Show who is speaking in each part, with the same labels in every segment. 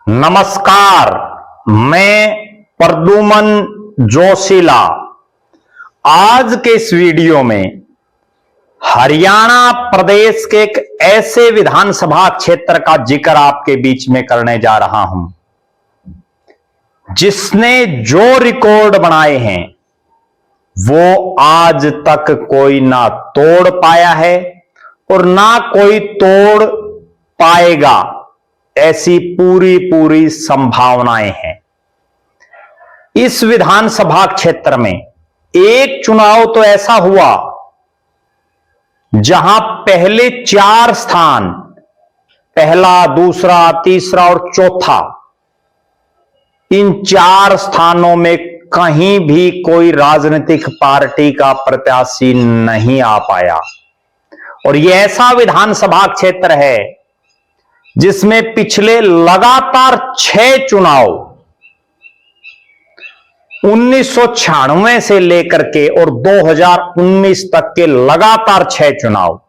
Speaker 1: नमस्कार, मैं प्रद्युमन जोशीला। आज के इस वीडियो में हरियाणा प्रदेश के एक ऐसे विधानसभा क्षेत्र का जिक्र आपके बीच में करने जा रहा हूं जिसने जो रिकॉर्ड बनाए हैं वो आज तक कोई ना तोड़ पाया है और ना कोई तोड़ पाएगा, ऐसी पूरी संभावनाएं हैं। इस विधानसभा क्षेत्र में एक चुनाव तो ऐसा हुआ जहां पहले 4 स्थान, पहला, दूसरा, तीसरा और चौथा, इन 4 स्थानों में कहीं भी कोई राजनीतिक पार्टी का प्रत्याशी नहीं आ पाया। और यह ऐसा विधानसभा क्षेत्र है जिसमें पिछले लगातार 6 चुनाव 1996 से लेकर के और 2019 तक के लगातार 6 चुनाव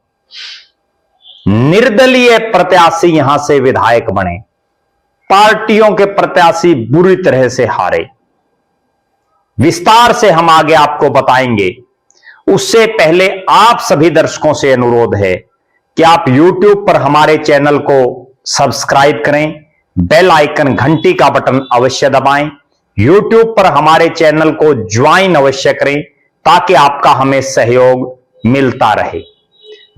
Speaker 1: निर्दलीय प्रत्याशी यहां से विधायक बने, पार्टियों के प्रत्याशी बुरी तरह से हारे। विस्तार से हम आगे आपको बताएंगे। उससे पहले आप सभी दर्शकों से अनुरोध है कि आप YouTube पर हमारे चैनल को सब्सक्राइब करें, बेल आइकन घंटी का बटन अवश्य दबाएं, YouTube पर हमारे चैनल को ज्वाइन अवश्य करें ताकि आपका हमें सहयोग मिलता रहे।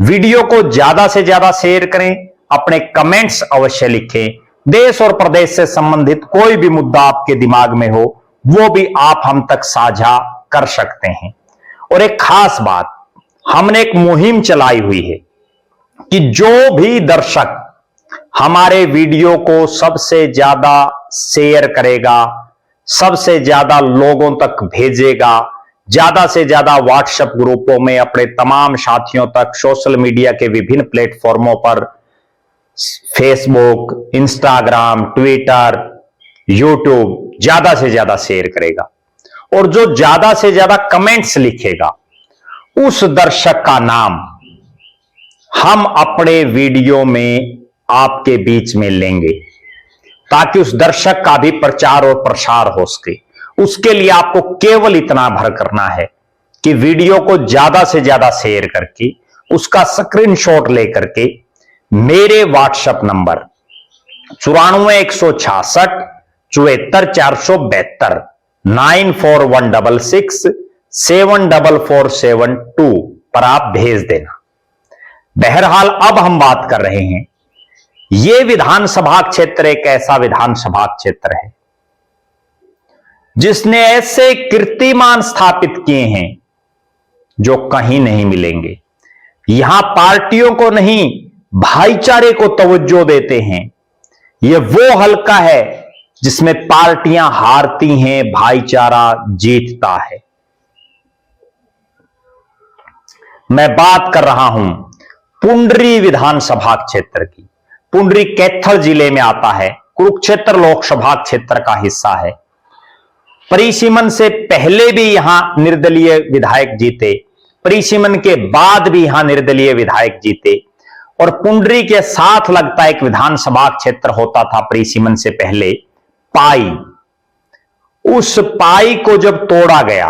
Speaker 1: वीडियो को ज्यादा से ज्यादा शेयर करें, अपने कमेंट्स अवश्य लिखें। देश और प्रदेश से संबंधित कोई भी मुद्दा आपके दिमाग में हो वो भी आप हम तक साझा कर सकते हैं। और एक खास बात, हमने एक मुहिम चलाई हुई है कि जो भी दर्शक हमारे वीडियो को सबसे ज्यादा शेयर करेगा, सबसे ज्यादा लोगों तक भेजेगा, ज्यादा से ज्यादा व्हाट्सएप ग्रुपों में अपने तमाम साथियों तक, सोशल मीडिया के विभिन्न प्लेटफॉर्मों पर, फेसबुक, इंस्टाग्राम, ट्विटर, यूट्यूब, ज्यादा से ज्यादा शेयर करेगा और जो ज्यादा से ज्यादा कमेंट्स लिखेगा उस दर्शक का नाम हम अपने वीडियो में आपके बीच में लेंगे ताकि उस दर्शक का भी प्रचार और प्रसार हो सके। उसके लिए आपको केवल इतना भर करना है कि वीडियो को ज्यादा से ज्यादा शेयर करके उसका स्क्रीनशॉट लेकर के मेरे व्हाट्सएप नंबर 94 166 74 472 94166 74472 पर आप भेज देना। बहरहाल अब हम बात कर रहे हैं, यह विधानसभा क्षेत्र एक ऐसा विधानसभा क्षेत्र है जिसने ऐसे कीर्तिमान स्थापित किए हैं जो कहीं नहीं मिलेंगे। यहां पार्टियों को नहीं, भाईचारे को तवज्जो देते हैं। यह वो हलका है जिसमें पार्टियां हारती हैं, भाईचारा जीतता है। मैं बात कर रहा हूं पुंडरी विधानसभा क्षेत्र की। पुंडरी कैथल जिले में आता है, कुरुक्षेत्र लोकसभा क्षेत्र का हिस्सा है। परिसीमन से पहले भी यहां निर्दलीय विधायक जीते, परिसीमन के बाद भी यहां निर्दलीय विधायक जीते। और पुंडरी के साथ लगता एक विधानसभा क्षेत्र होता था परिसीमन से पहले, पाई। उस पाई को जब तोड़ा गया,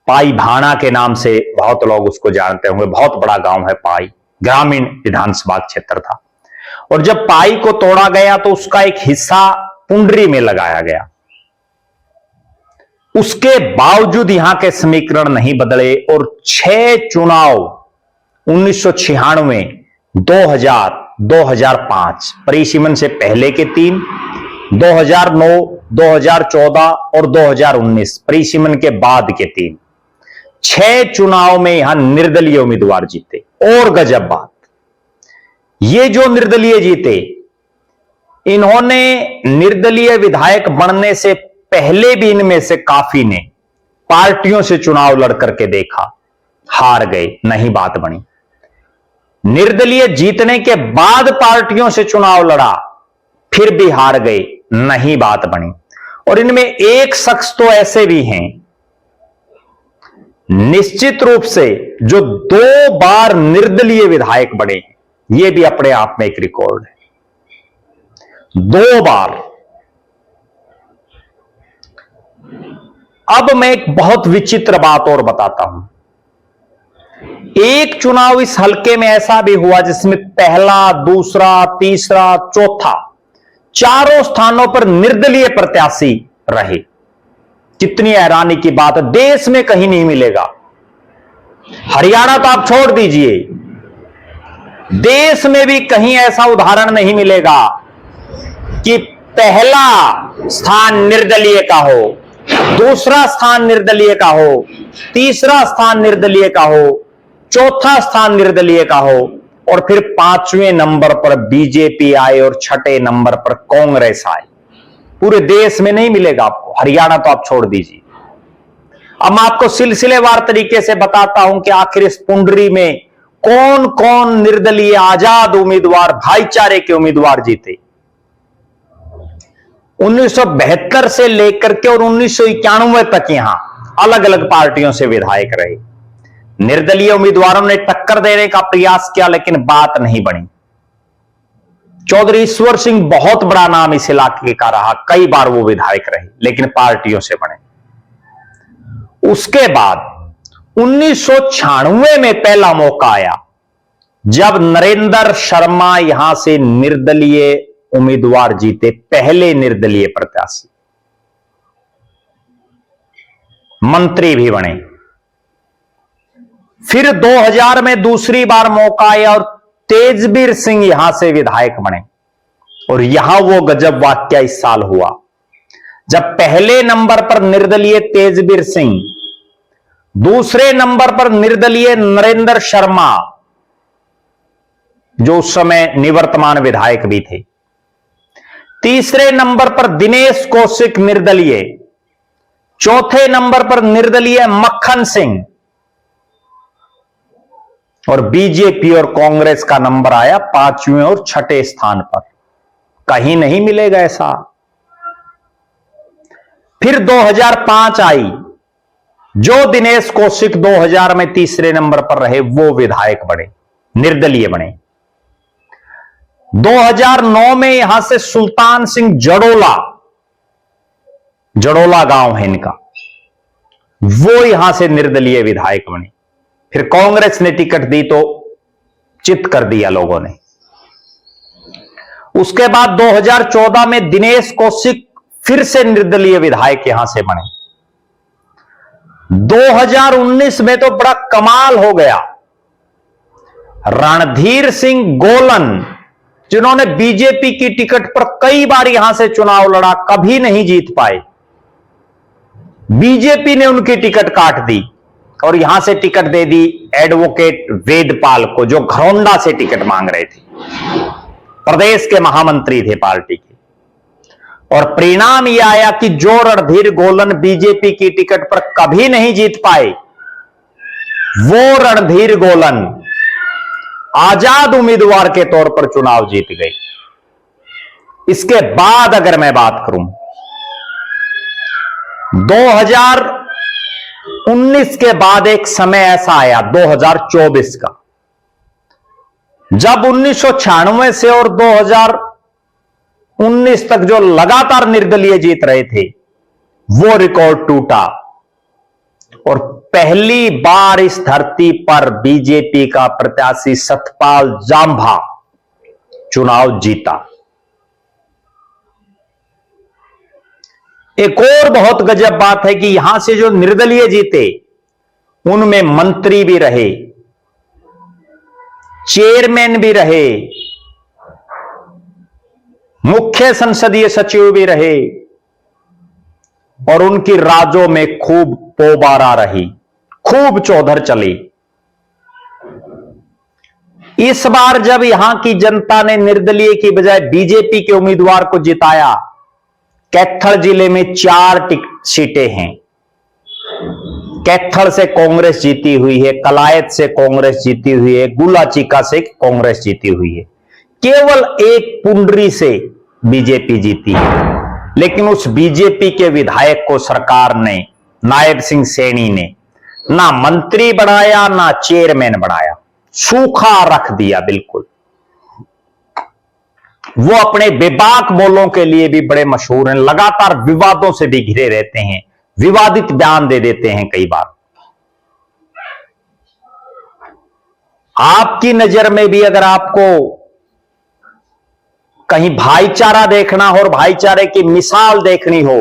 Speaker 1: पाई भाना के नाम से बहुत लोग उसको जानते होंगे, बहुत बड़ा गांव है पाई, ग्रामीण विधानसभा क्षेत्र था। और जब पाई को तोड़ा गया तो उसका एक हिस्सा पुंडरी में लगाया गया। उसके बावजूद यहां के समीकरण नहीं बदले और 6 चुनाव 1996, 2000, 2005, परिसीमन से पहले के 3, 2009, 2014 और 2019, परिसीमन के बाद के 3, 6 चुनाव में यहां निर्दलीय उम्मीदवार जीते। और गजब बात, ये जो निर्दलीय जीते, इन्होंने निर्दलीय विधायक बनने से पहले भी इनमें से काफी ने पार्टियों से चुनाव लड़ करके देखा, हार गए, नहीं बात बनी। निर्दलीय जीतने के बाद पार्टियों से चुनाव लड़ा, फिर भी हार गए, नहीं बात बनी। और इनमें एक शख्स तो ऐसे भी हैं निश्चित रूप से जो 2 बार निर्दलीय विधायक बने हैं, यह भी अपने आप में एक रिकॉर्ड है। 2 बार अब मैं एक बहुत विचित्र बात और बताता हूं। एक चुनाव इस हलके में ऐसा भी हुआ जिसमें पहला, दूसरा, तीसरा, चौथा, चारों स्थानों पर निर्दलीय प्रत्याशी रहे। कितनी हैरानी की बात है, देश में कहीं नहीं मिलेगा। हरियाणा तो आप छोड़ दीजिए, देश में भी कहीं ऐसा उदाहरण नहीं मिलेगा कि पहला स्थान निर्दलीय का हो, दूसरा स्थान निर्दलीय का हो, तीसरा स्थान निर्दलीय का हो, चौथा स्थान निर्दलीय का हो और फिर 5वें नंबर पर बीजेपी आए और 6ठे नंबर पर कांग्रेस आए। पूरे देश में नहीं मिलेगा आपको, हरियाणा तो आप छोड़ दीजिए। अब मैं आपको सिलसिलेवार तरीके से बताता हूं कि आखिर इस पुंडरी में कौन कौन निर्दलीय आजाद उम्मीदवार, भाईचारे के उम्मीदवार जीते। 1972 से लेकर के और 1991 तक यहां अलग अलग पार्टियों से विधायक रहे। निर्दलीय उम्मीदवारों ने टक्कर देने का प्रयास किया लेकिन बात नहीं बनी। चौधरी ईश्वर सिंह बहुत बड़ा नाम इस इलाके का रहा, कई बार वो विधायक रहे लेकिन पार्टियों से बने। उसके बाद 1996 में पहला मौका आया जब नरेंद्र शर्मा यहां से निर्दलीय उम्मीदवार जीते, पहले निर्दलीय प्रत्याशी, मंत्री भी बने। फिर 2000 में दूसरी बार मौका आया और तेजबीर सिंह यहां से विधायक बने। और यहां वो गजब वाकया इस साल हुआ जब पहले नंबर पर निर्दलीय तेजबीर सिंह, दूसरे नंबर पर निर्दलीय नरेंद्र शर्मा जो उस समय निवर्तमान विधायक भी थे, तीसरे नंबर पर दिनेश कौशिक निर्दलीय, चौथे नंबर पर निर्दलीय मक्खन सिंह और बीजेपी और कांग्रेस का नंबर आया 5वें और 6ठे स्थान पर। कहीं नहीं मिलेगा ऐसा। फिर 2005 आई, जो दिनेश कौशिक 2000 में तीसरे नंबर पर रहे वो विधायक बने, निर्दलीय बने। 2009 में यहां से सुल्तान सिंह जड़ोला गांव है इनका, वो यहां से निर्दलीय विधायक बने। फिर कांग्रेस ने टिकट दी तो चित कर दिया लोगों ने। उसके बाद 2014 में दिनेश कौशिक फिर से निर्दलीय विधायक यहां से बने। 2019 में तो बड़ा कमाल हो गया, रणधीर सिंह गोलन जिन्होंने बीजेपी की टिकट पर कई बार यहां से चुनाव लड़ा, कभी नहीं जीत पाए, बीजेपी ने उनकी टिकट काट दी और यहां से टिकट दे दी एडवोकेट वेदपाल को, जो घरौंडा से टिकट मांग रहे थे, प्रदेश के महामंत्री थे पार्टी के। और परिणाम यह आया कि जो रणधीर गोलन बीजेपी की टिकट पर कभी नहीं जीत पाए, वो रणधीर गोलन आजाद उम्मीदवार के तौर पर चुनाव जीत गए। इसके बाद अगर मैं बात करूं 2019 के बाद एक समय ऐसा आया 2024 का, जब 1996 से और 2019 तक जो लगातार निर्दलीय जीत रहे थे वो रिकॉर्ड टूटा और पहली बार इस धरती पर बीजेपी का प्रत्याशी सतपाल जांभा चुनाव जीता। एक और बहुत गजब बात है कि यहां से जो निर्दलीय जीते उनमें मंत्री भी रहे, चेयरमैन भी रहे, मुख्य संसदीय सचिव भी रहे और उनकी राजों में खूब पोबारा रही, खूब चौधर चली। इस बार जब यहां की जनता ने निर्दलीय की बजाय बीजेपी के उम्मीदवार को जिताया, कैथल जिले में 4 सीटें हैं। कैथल से कांग्रेस जीती हुई है, कलायत से कांग्रेस जीती हुई है, गुलाचिका से कांग्रेस जीती हुई है। केवल एक पुंडरी से बीजेपी जीती है, लेकिन उस बीजेपी के विधायक को सरकार ने, नायब सिंह सैनी ने, ना मंत्री बनाया ना चेयरमैन बनाया, सूखा रख दिया बिल्कुल। वो अपने बेबाक बोलों के लिए भी बड़े मशहूर हैं, लगातार विवादों से भी घिरे रहते हैं, विवादित बयान दे देते हैं कई बार। आपकी नजर में भी अगर आपको कहीं भाईचारा देखना हो और भाईचारे की मिसाल देखनी हो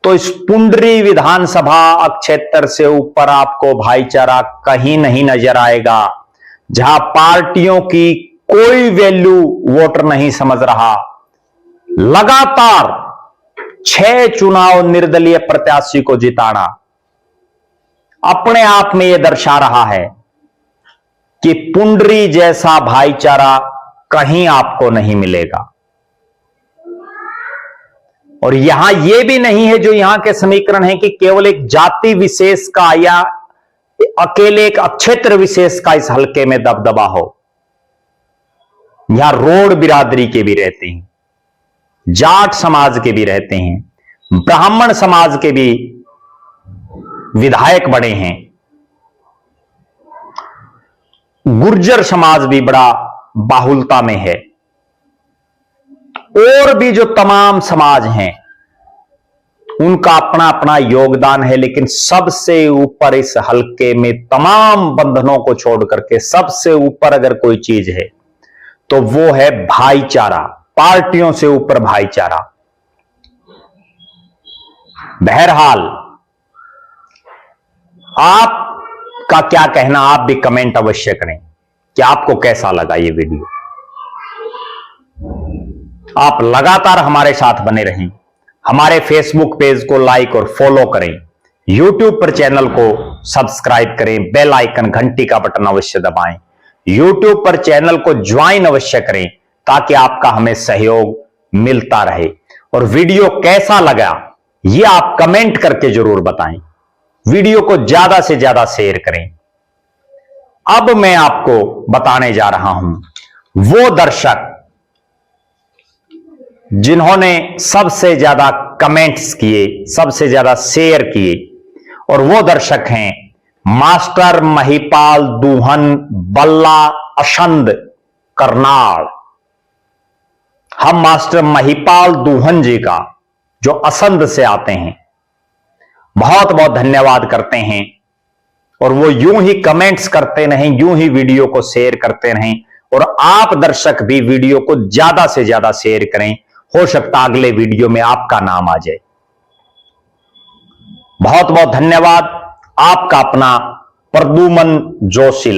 Speaker 1: तो इस पुंडरी विधानसभा क्षेत्र से ऊपर आपको भाईचारा कहीं नहीं नजर आएगा, जहां पार्टियों की कोई वैल्यू वोटर नहीं समझ रहा। लगातार 6 चुनाव निर्दलीय प्रत्याशी को जिताना अपने आप में यह दर्शा रहा है कि पुंडरी जैसा भाईचारा कहीं आपको नहीं मिलेगा। और यहां यह भी नहीं है जो यहां के समीकरण है कि केवल एक जाति विशेष का या अकेले एक क्षेत्र विशेष का इस हलके में दबदबा हो। यहां रोड बिरादरी के भी रहते हैं, जाट समाज के भी रहते हैं, ब्राह्मण समाज के भी विधायक बड़े हैं, गुर्जर समाज भी बड़ा बाहुलता में है, और भी जो तमाम समाज हैं उनका अपना अपना योगदान है। लेकिन सबसे ऊपर इस हलके में तमाम बंधनों को छोड़ करके सबसे ऊपर अगर कोई चीज है तो वो है भाईचारा, पार्टियों से ऊपर भाईचारा। बहरहाल आपका क्या कहना, आप भी कमेंट अवश्य करें कि आपको कैसा लगा ये वीडियो। आप लगातार हमारे साथ बने रहें, हमारे फेसबुक पेज को लाइक और फॉलो करें, यूट्यूब पर चैनल को सब्सक्राइब करें, बेल आइकन घंटी का बटन अवश्य दबाएं, यूट्यूब पर चैनल को ज्वाइन अवश्य करें ताकि आपका हमें सहयोग मिलता रहे। और वीडियो कैसा लगा ये आप कमेंट करके जरूर बताएं, वीडियो को ज्यादा से ज्यादा शेयर करें। अब मैं आपको बताने जा रहा हूं वो दर्शक जिन्होंने सबसे ज्यादा कमेंट्स किए, सबसे ज्यादा शेयर किए, और वो दर्शक हैं मास्टर महिपाल दूहन, बल्ला, असंध, करनाल। हम मास्टर महिपाल दूहन जी का जो असंध से आते हैं बहुत बहुत धन्यवाद करते हैं, और वो यूं ही कमेंट्स करते रहें, यूं ही वीडियो को शेयर करते रहें, और आप दर्शक भी वीडियो को ज्यादा से ज्यादा शेयर करें। हो सकता अगले वीडियो में आपका नाम आ जाए। बहुत बहुत धन्यवाद। आपका अपना प्रद्युमन जोशी।